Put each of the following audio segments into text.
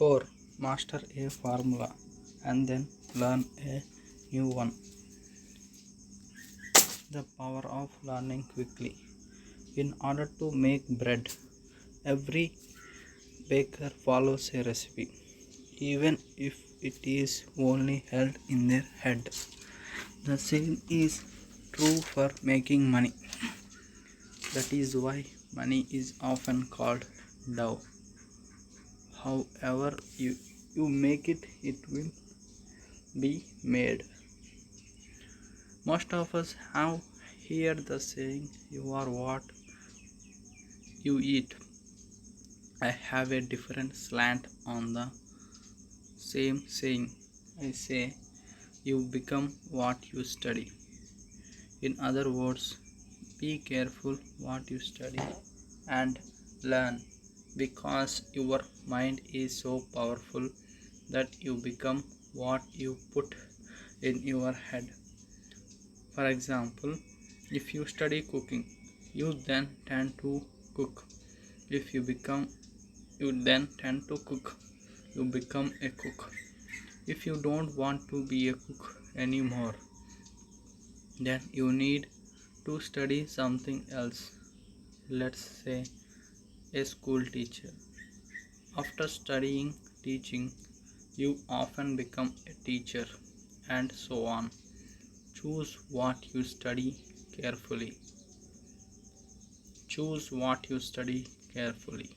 4. Master a formula and then learn a new one. The power of learning quickly. In order to make bread, every baker follows a recipe, even if it is only held in their head. The same is true for making money. That is why money is often called dough. However you make it, it will be made. Most of us have heard the saying, you are what you eat. I have a different slant on the same saying. I say, you become what you study. In other words, be careful what you study and learn because your mind is so powerful that you become what you put in your head. For example, if you study cooking, you then tend to cook. If you then tend to cook, you become a cook. If you don't want to be a cook anymore, then you need to study something else. Let's say a school teacher. After studying teaching, you often become a teacher, and so on. Choose what you study carefully. Choose what you study carefully.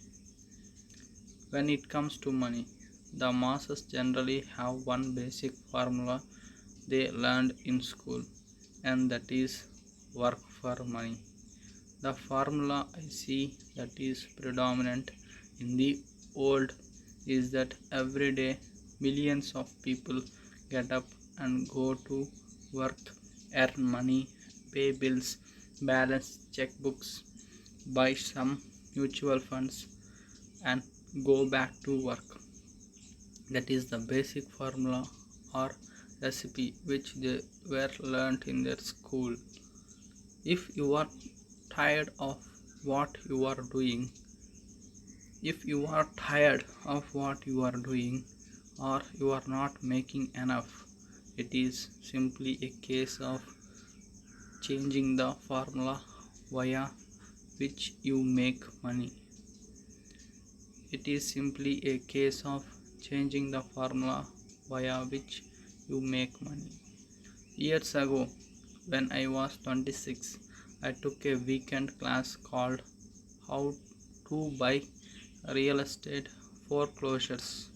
When it comes to money, the masses generally have one basic formula they learned in school, and that is work for money. The formula I see that is predominant in the old is that every day millions of people get up and go to work, earn money, pay bills, balance checkbooks, buy some mutual funds, and go back to work. That is the basic formula or recipe which they were learnt in their school. If you are tired of what you are doing, if you are tired of what you are doing, or you are not making enough, it is simply a case of changing the formula via which you make money. It is simply a case of changing the formula via which you make money. Years ago, when I was 26, I took a weekend class called How to Buy Real Estate Foreclosures.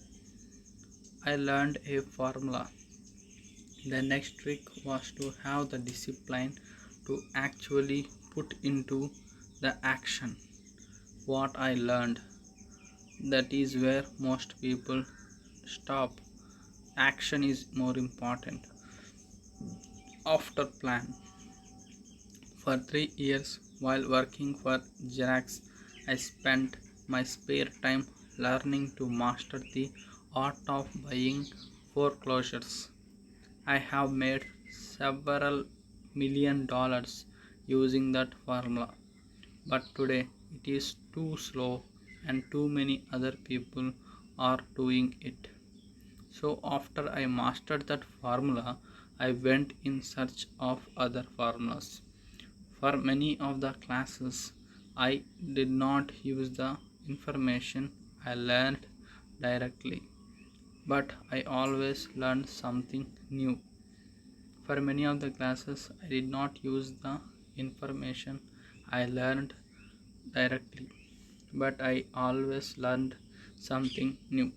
I learned a formula. The next trick was to have the discipline to actually put into the action what I learned. That is where most people stop. Action is more important. After plan. For 3 years while working for Xerox, I spent my spare time learning to master the art of buying foreclosures. I have made several $1 million using that formula, but today it is too slow and too many other people are doing it. So after I mastered that formula, I went in search of other formulas. For many of the classes, I did not use the information I learned directly, but I always learned something new. For many of the classes, I did not use the information I learned directly, but I always learned something new.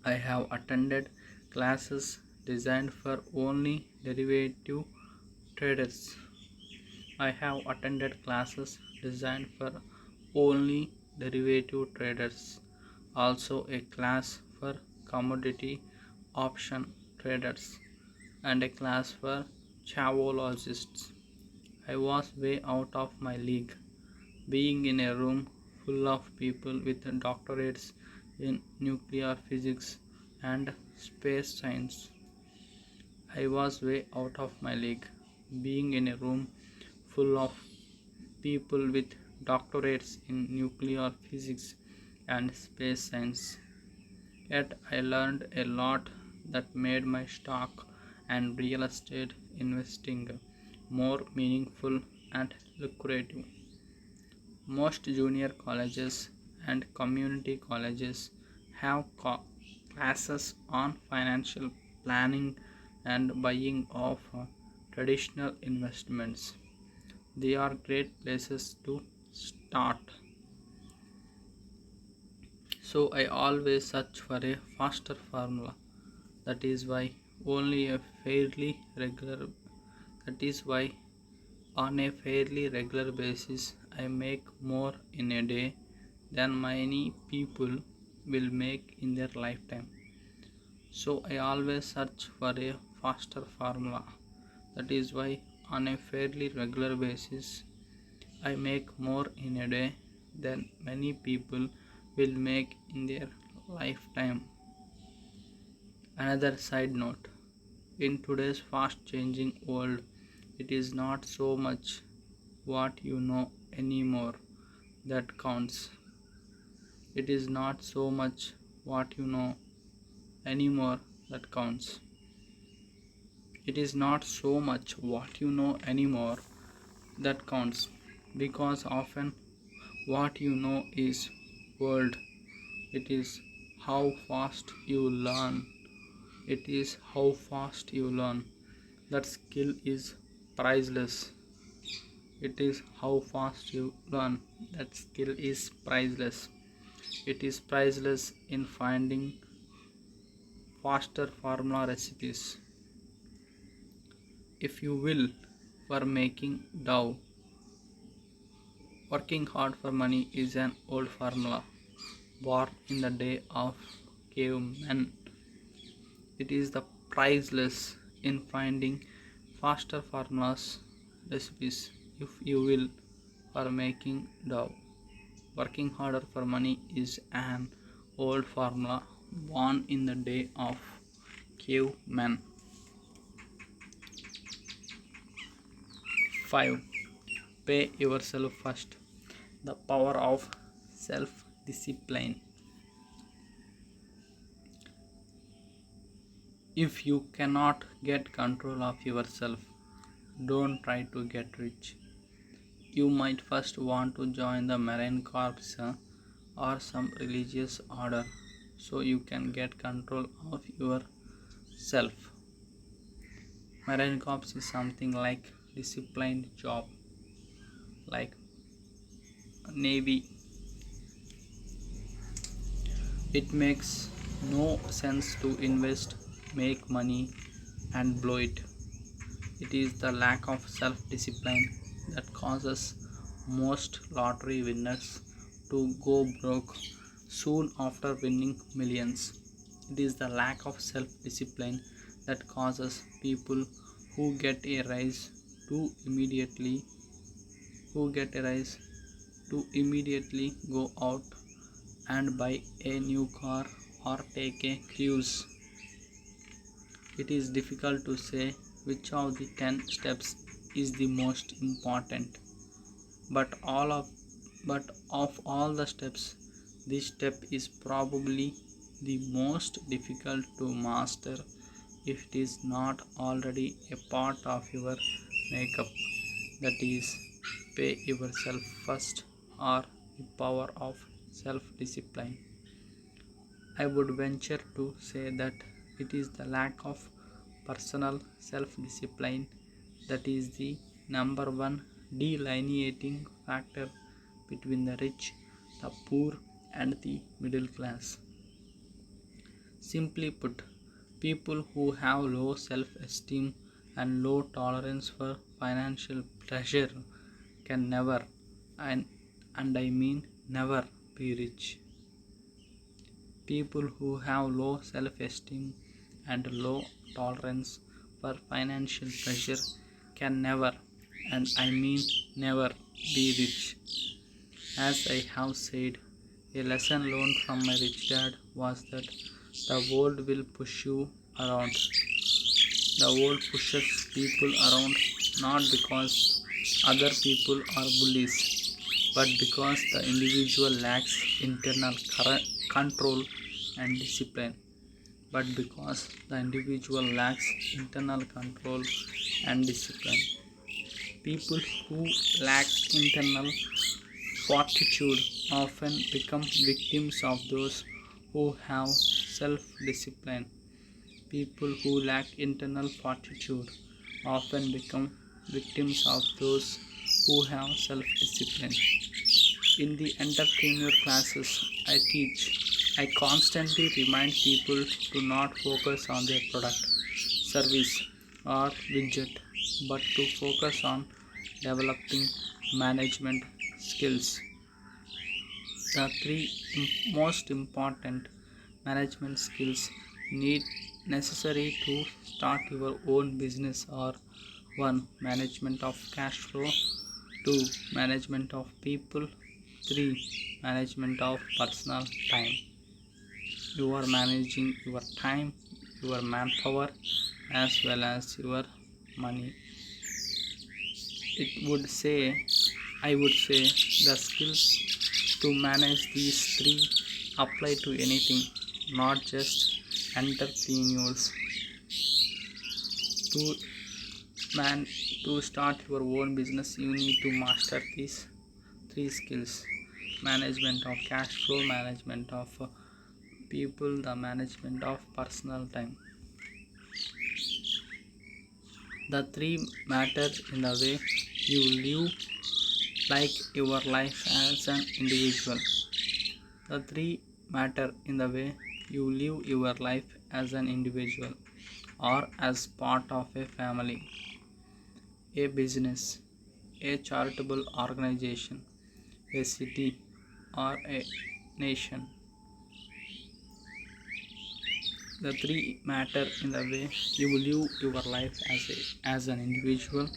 I have attended classes designed for only derivative traders. I have attended classes designed for only derivative traders, also a class for commodity option traders, and a class for chavologists. I was way out of my league, being in a room full of people with doctorates in nuclear physics and space science. I was way out of my league, being in a room full of people with doctorates in nuclear physics and space science. Yet I learned a lot that made my stock and real estate investing more meaningful and lucrative. Most junior colleges and community colleges have classes on financial planning and buying of traditional investments. They are great places to start. So I always search for a faster formula. That is why only a fairly regular that is why on a fairly regular basis I make more in a day than many people will make in their lifetime. So I always search for a faster formula. That is why on a fairly regular basis I make more in a day than many people will make in their lifetime. Another side note, in today's fast changing world, it is not so much what you know anymore that counts. It is not so much what you know anymore that counts. It is not so much what you know anymore that counts, because often what you know is world. It is how fast you learn. It is how fast you learn. That skill is priceless. It is how fast you learn. That skill is priceless. It is priceless in finding faster formula recipes. If you will, for making dough, working hard for money is an old formula born in the day of cavemen. It is the priceless in finding faster formulas recipes. If you will, for making dough, working harder for money is an old formula born in the day of cavemen. 5. Pay yourself first. The power of self discipline. If you cannot get control of yourself, don't try to get rich. You might first want to join the Marine Corps or some religious order so you can get control of yourself. Marine Corps is something like disciplined job, like Navy. It makes no sense to invest, make money, and blow it. It is the lack of self discipline that causes most lottery winners to go broke soon after winning millions. It is the lack of self discipline that causes people who get a rise to immediately who get a rise to immediately go out and buy a new car or take a cruise. It is difficult to say which of the 10 steps is the most important, but of all the steps, this step is probably the most difficult to master if it is not already a part of your makeup. That is, pay yourself first, or the power of self discipline. I would venture to say that it is the lack of personal self discipline that is the number one delineating factor between the rich, the poor, and the middle class. Simply put, people who have low self esteem and low tolerance for financial pressure can never, and, and I mean never, be rich. People who have low self esteem and low tolerance for financial pressure can never, and I mean never, be rich. As I have said, a lesson learned from my rich dad was that the world will push you around. The world pushes people around not because other people are bullies, but because the individual lacks internal control and discipline, but because the individual lacks internal control and discipline. People who lack internal fortitude often become victims of those who have self discipline. People who lack internal fortitude often become victims of those who have self discipline. In the entrepreneur classes I teach, I constantly remind people to not focus on their product, service, or widget, but to focus on developing management skills. The three most important management skills need necessary to start your own business are: 1. Management of cash flow, 2. Management of people, 3. Management of personal time. You are managing your time, your manpower, as well as your money. It would say, I would say, the skills to manage these three apply to anything, not just entrepreneurs. To man to start your own business, you need to master these three skills: management of cash flow, management of people, the management of personal time. The three matter in the way you live like your life as an individual. The three matter in the way you live your life as an individual or as part of a family, a business, a charitable organization, a city, or a nation. The three matter in the way you live your life as an individual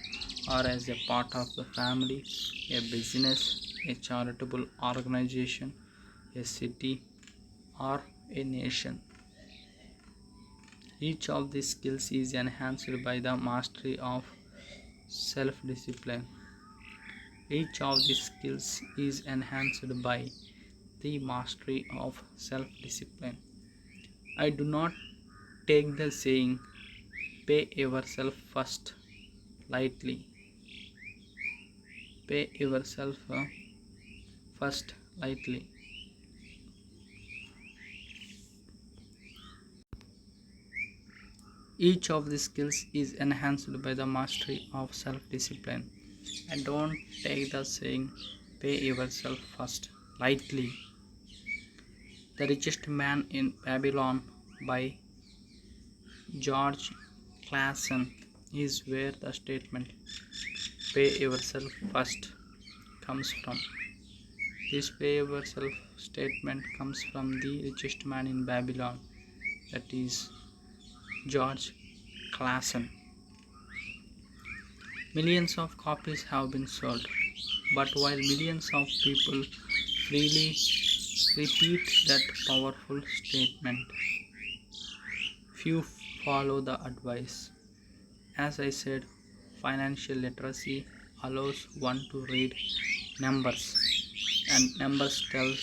or as a part of the family, a business, a charitable organization, a city, or a nation. Each of these skills is enhanced by the mastery of self discipline. Each of these skills is enhanced by the mastery of self discipline. I do not take the saying pay yourself first lightly. Pay yourself first lightly. Each of these skills is enhanced by the mastery of self discipline. And don't take the saying pay yourself first lightly. The Richest Man in Babylon by George Clason is where the statement pay yourself first comes from. This pay yourself statement comes from the richest man in Babylon, that is George Clason. Millions of copies have been sold, but while millions of people freely repeat that powerful statement, few follow the advice. As I said, financial literacy allows one to read numbers, and numbers tells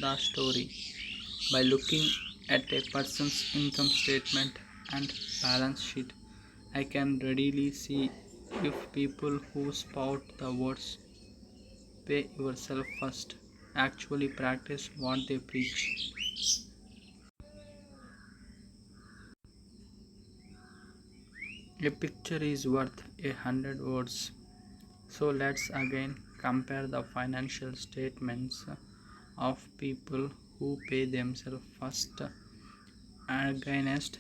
the story. By looking at a person's income statement and balance sheet, I can readily see if people who spout the words pay yourself first actually practice what they preach. A picture is worth 100 words. So let's again compare the financial statements of people who pay themselves first against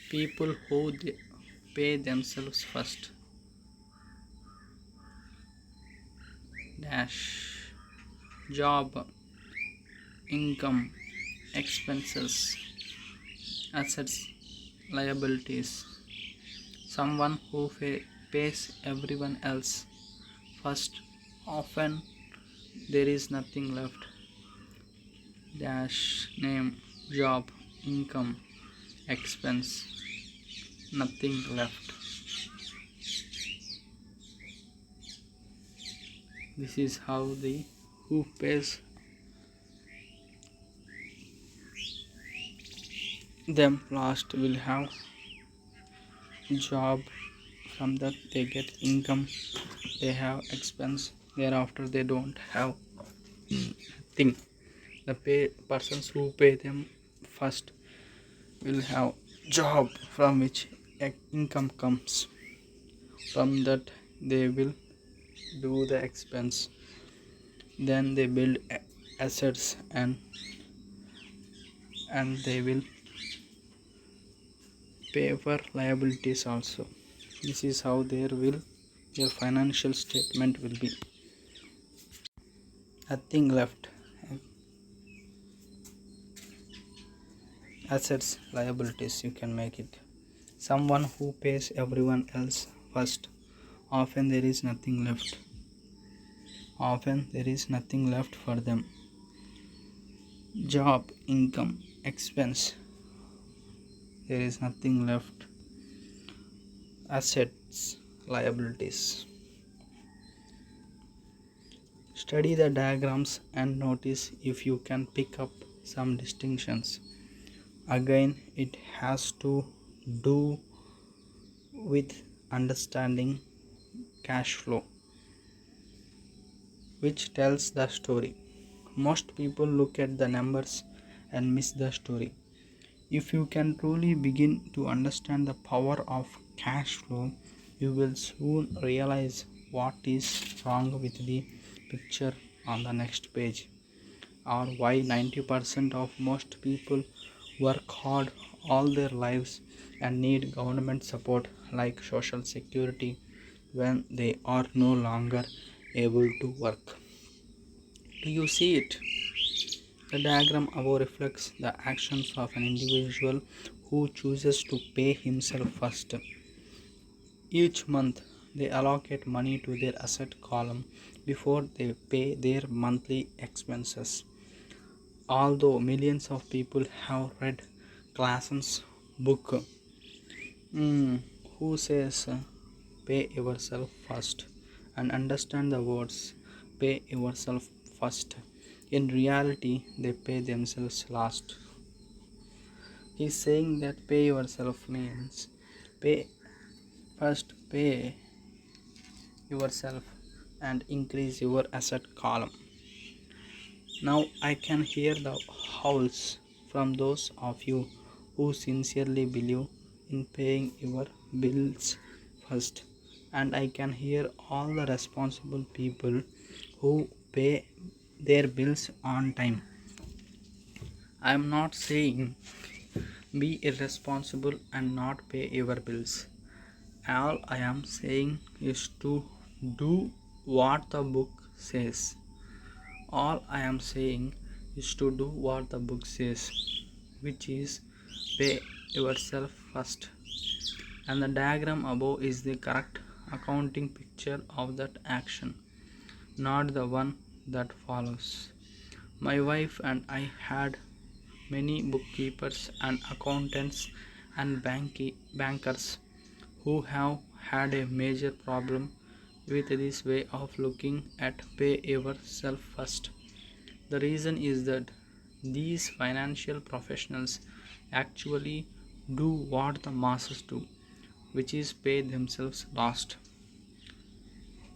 people who pay themselves first. Dash. Job, income, expenses, assets, liabilities. Someone who pays everyone else first, often there is nothing left. Dash. Name, job, income, expense, nothing left. This is how the who pays them last will have job, from that they get income, they have expense, thereafter they don't have thing. The persons who pay them first will have job from which income comes, from that they will do the expense, then they build assets, and they will pay for liabilities also. This is how their financial statement will be. Nothing left. Assets, liabilities, you can make it. Someone who pays everyone else first, often there is nothing left. Often there is nothing left for them. Job, income, expense, there is nothing left. Assets, liabilities. Study the diagrams and notice if you can pick up some distinctions. Again, it has to do with understanding cash flow, which tells the story. Most people look at the numbers and miss the story. If you can truly begin to understand the power of cash flow, you will soon realize what is wrong with the picture on the next page, or why 90% of most people work hard all their lives and need government support like social security when they are no longer able to work. Do you see it? The diagram above reflects the actions of an individual who chooses to pay himself first. Each month, they allocate money to their asset column before they pay their monthly expenses. Although millions of people have read Classon's book, mm, who says pay yourself first, and understand the words pay yourself first, in reality they pay themselves last. He's saying that pay yourself means pay pay yourself and increase your asset column. Now I can hear the howls from those of you who sincerely believe in paying your bills first, and I can hear all the responsible people who pay their bills on time. I am not saying be irresponsible and not pay your bills. All I am saying is to do what the book says. All I am saying is to do what the book says, which is pay yourself first. And the diagram above is the correct accounting picture of that action, not the one that follows. My wife and I had many bookkeepers and accountants and bankers who have had a major problem with this way of looking at pay yourself first. The reason is that these financial professionals actually do what the masses do, which is pay themselves last.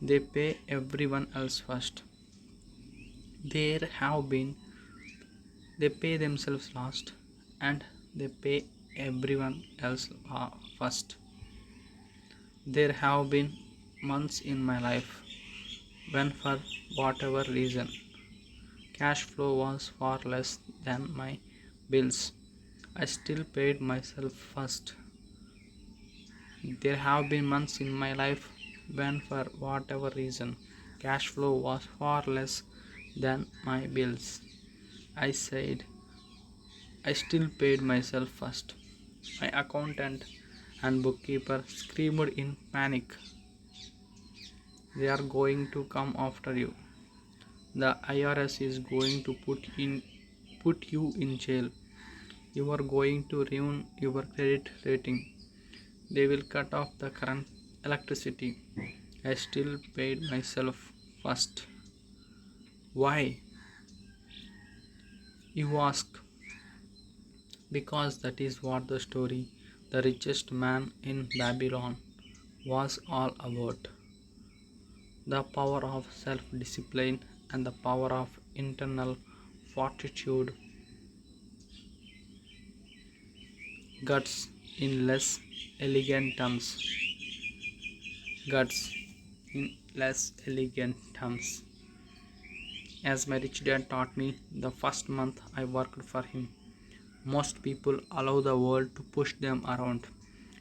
They pay everyone else first. There have been They pay themselves last, and they pay everyone else first. There have been months in my life when, for whatever reason, cash flow was far less than my bills. I still paid myself first. There have been months in my life when, for whatever reason, cash flow was far less than my bills. I said I still paid myself first. My accountant and bookkeeper screamed in panic. They are going to come after you. The IRS is going to put you in jail. You are going to ruin your credit rating. They will cut off the current electricity. I still paid myself first. Why? You ask. Because that is what the story, The Richest Man in Babylon, was all about. The power of self discipline and the power of internal fortitude, guts in less elegant terms. Guts in less elegant terms. As my rich dad taught me the first month I worked for him, most people allow the world to push them around.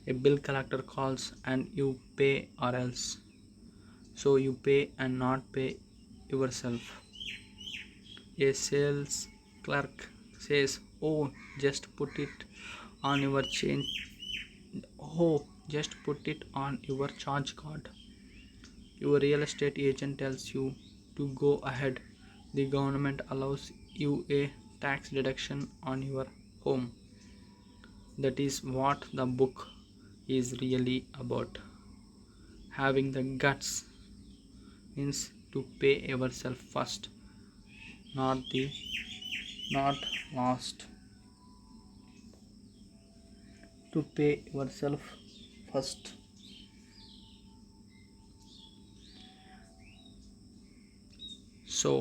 A bill collector calls and you pay or else. So you pay and not pay yourself. A sales clerk says, "Oh, just put it on your change. Oh, just put it on your charge card." Your real estate agent tells you to go ahead. The government allows you a tax deduction on your home. That is what the book is really about. Having the guts means to pay yourself first, not the not last. To pay yourself first. So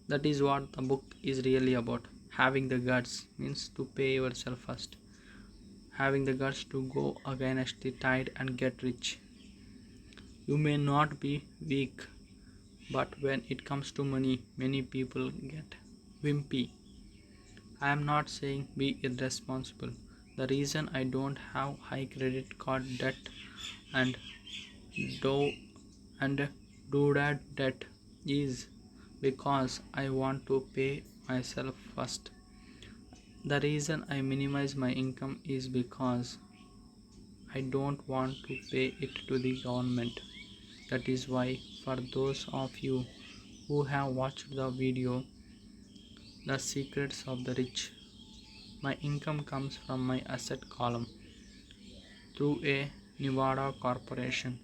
that is what the book is really about. Having the guts means to pay yourself first. Having the guts to go against the tide and get rich. You may not be weak, but when it comes to money, many people get wimpy. I am not saying be irresponsible. The reason I don't have high credit card debt and do and doodad debt is because I want to pay myself first. The reason I minimize my income is because I don't want to pay it to the government. That is why, for those of you who have watched the video The Secrets of the Rich, my income comes from my asset column through a Nevada corporation.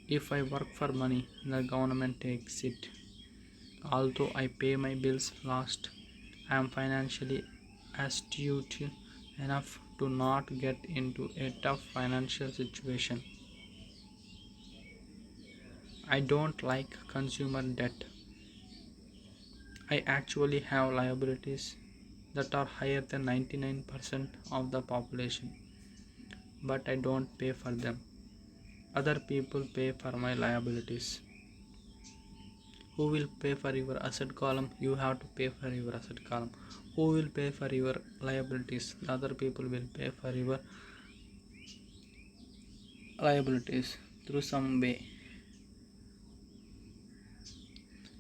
If I work for money, the government takes it. Although I pay my bills last, I am financially astute enough to not get into a tough financial situation. I don't like consumer debt. I actually have liabilities that are higher than 99% of the population, but I don't pay for them. Other people pay for my liabilities. Who will pay for your asset column? You have to pay for your asset column. Who will pay for your liabilities? The other people will pay for your liabilities through some way.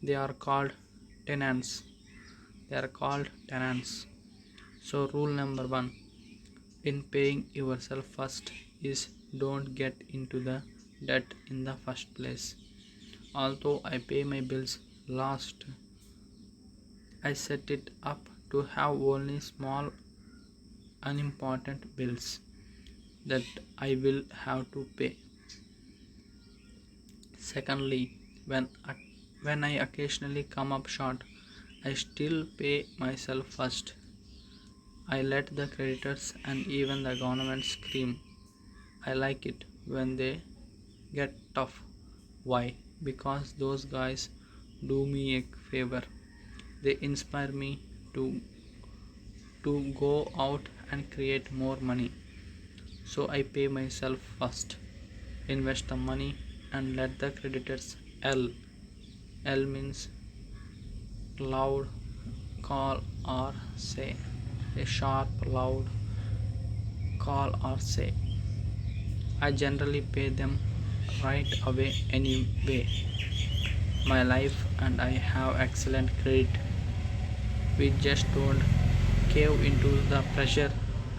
They are called tenants. They are called tenants. So, rule number one in paying yourself first is don't get into the debt in the first place. Although I pay my bills last, I set it up to have only small unimportant bills that I will have to pay. Secondly, when I occasionally come up short, I still pay myself first. I let the creditors and even the government scream. I like it when they get tough. Why? Because those guys do me a favor. They inspire me to go out and create more money. So I pay myself first, invest the money, and let the creditors L. L means loud, call, or say. A sharp, loud call or say. I generally pay them right away anyway. My life and I have excellent credit. We just don't cave into the pressure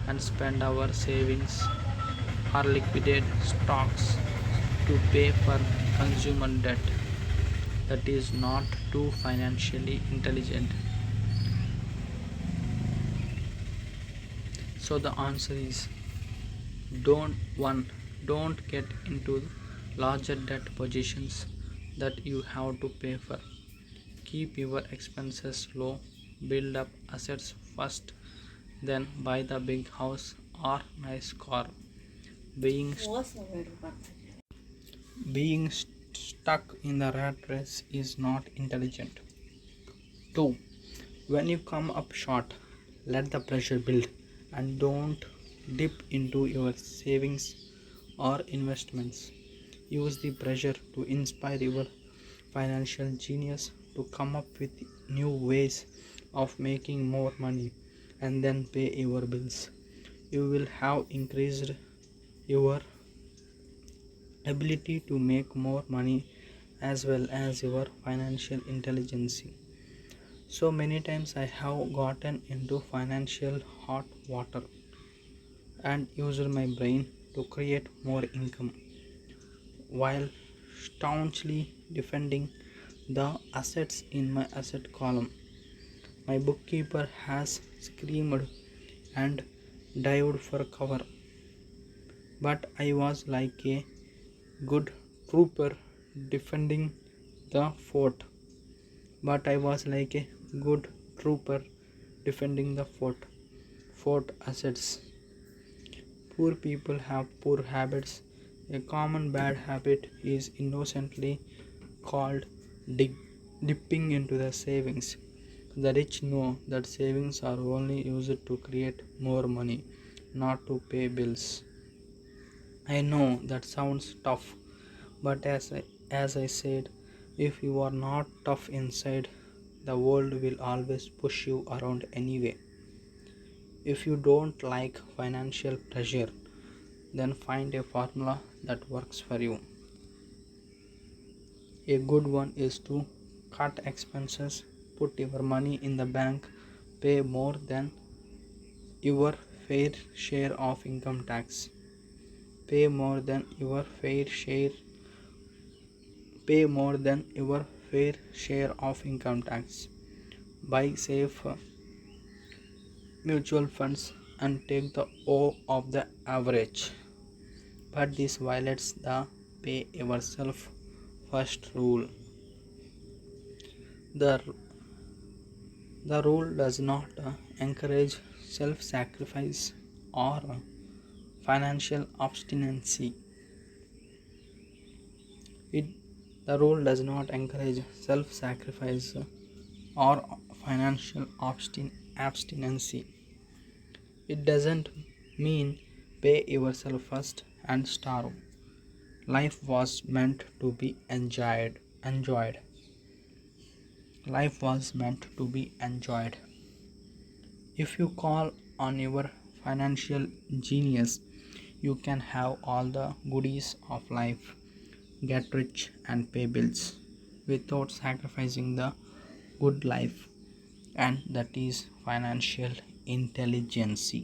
and spend our savings or liquidate stocks to pay for consumer debt. That is not too financially intelligent. So the answer is don't get into larger debt positions that you have to pay for. Keep your expenses low build up assets first, then buy the big house or nice car. Being, stuck in the rat race is not intelligent. 2. When you come up short, let the pressure build and don't dip into your savings or investments. Use the pressure to inspire your financial genius to come up with new ways of making more money and then pay your bills. You will have increased your ability to make more money as well as your financial intelligence. So many times I have gotten into financial hot water and used my brain to create more income while staunchly defending the assets in my asset column. My bookkeeper has screamed and dived for cover, but I was like a good trooper defending the fort. But I was like a good trooper defending the fort. Fort assets. Poor people have poor habits. A common bad habit is innocently called dig- dipping into the savings. The rich know that savings are only used to create more money, not to pay bills. I know that sounds tough, but as I said, if you are not tough inside, the world will always push you around anyway. If you don't like financial pressure, then find a formula that works for you. A good one is to cut expenses, put your money in the bank, pay more than your fair share of income tax. Pay more than your fair share Pay more than your fair share of income tax. Buy safe mutual funds and take the O of the average. But this violates the pay yourself first rule. The, the rule does not encourage self sacrifice or financial obstinacy. It, the rule does not encourage self sacrifice or financial abstinency. It doesn't mean pay yourself first and starve. Life was meant to be enjoyed. Life was meant to be enjoyed. If you call on your financial genius, you can have all the goodies of life, get rich and pay bills without sacrificing the good life, and that is financial intelligence.